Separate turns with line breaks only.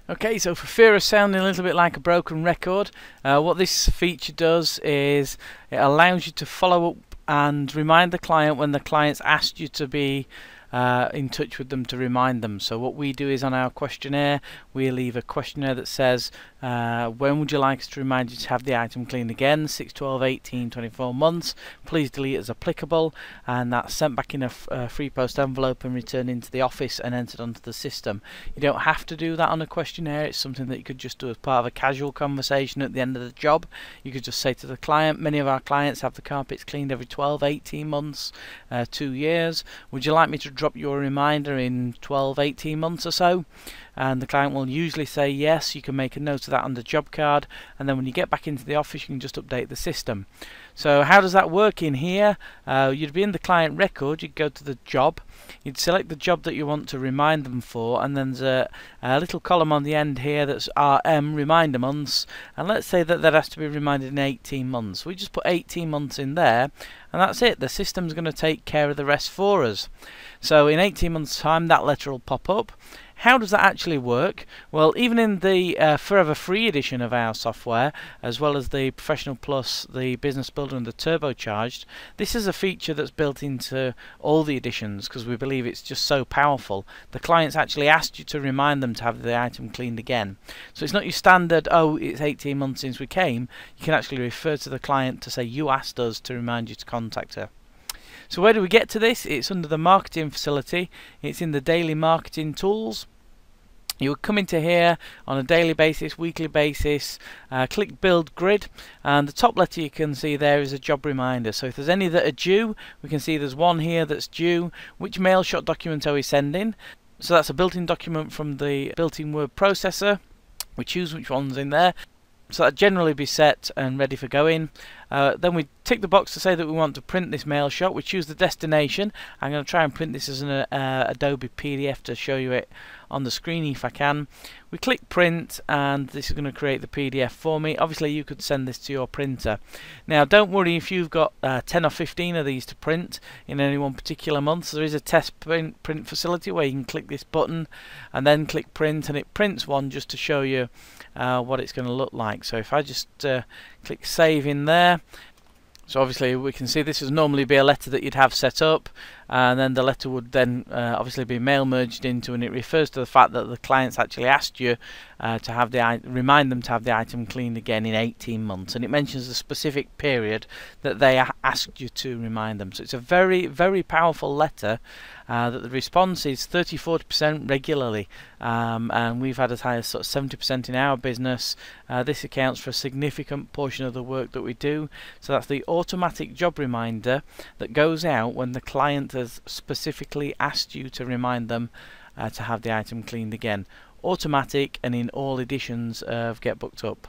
Okay, so for fear of sounding a little bit like a broken record, what this feature does is it allows you to follow up and remind the client when the client's asked you to be in touch with them to remind them. So what we do is on our questionnaire we leave a questionnaire that says when would you like us to remind you to have the item cleaned again, 6, 12, 18, 24 months, please delete as applicable, and that's sent back in a free post envelope and returned into the office and entered onto the system. You don't have to do that on a questionnaire, it's something that you could just do as part of a casual conversation at the end of the job. You could just say to the client, many of our clients have the carpets cleaned every 12, 18 months, 2 years, would you like me to drop you a reminder in 12, 18 months or so? And the client will usually say yes. You can make a note of that on the job card, and then when you get back into the office you can just update the system. So how does that work in here? You'd be in the client record, you'd go to the job, you'd select the job that you want to remind them for, and then there's a little column on the end here that's RM, reminder months, and let's say that has to be reminded in 18 months. We just put 18 months in there, and that's it. The system's going to take care of the rest for us. So in 18 months time that letter will pop up. How does that actually work? Well, even in the Forever Free edition of our software, as well as the Professional Plus, the Business Builder and the Turbocharged, this is a feature that's built into all the editions because we believe it's just so powerful. The client's actually asked you to remind them to have the item cleaned again. So it's not your standard, oh, it's 18 months since we came. You can actually refer to the client to say you asked us to remind you to contact her. So where do we get to this? It's under the marketing facility. It's in the daily marketing tools. You would come into here on a daily basis, weekly basis, click build grid, and the top letter you can see there is a job reminder. So if there's any that are due, we can see there's one here that's due. Which mail shot document are we sending? So that's a built-in document from the built-in word processor. We choose which one's in there. So that generally be set and ready for going. Then we tick the box to say that we want to print this mail shot. We choose the destination. I'm going to try and print this as an Adobe PDF to show you it on the screen if I can. We click print, and this is going to create the PDF for me. Obviously you could send this to your printer. Now don't worry if you've got 10 or 15 of these to print in any one particular month. So there is a test print facility where you can click this button and then click print, and it prints one just to show you what it's going to look like. So if I just click save in there, so obviously we can see this would normally be a letter that you'd have set up, and then the letter would then obviously be mail merged into, and it refers to the fact that the client's actually asked you to have remind them to have the item cleaned again in 18 months, and it mentions the specific period that they asked you to remind them. So it's a very, very powerful letter that the response is 30–40% regularly, and we've had as high as sort of 70% in our business. This accounts for a significant portion of the work that we do. So that's the automatic job reminder that goes out when the client has specifically asked you to remind them to have the item cleaned again. Automatic and in all editions of Get Booked Up.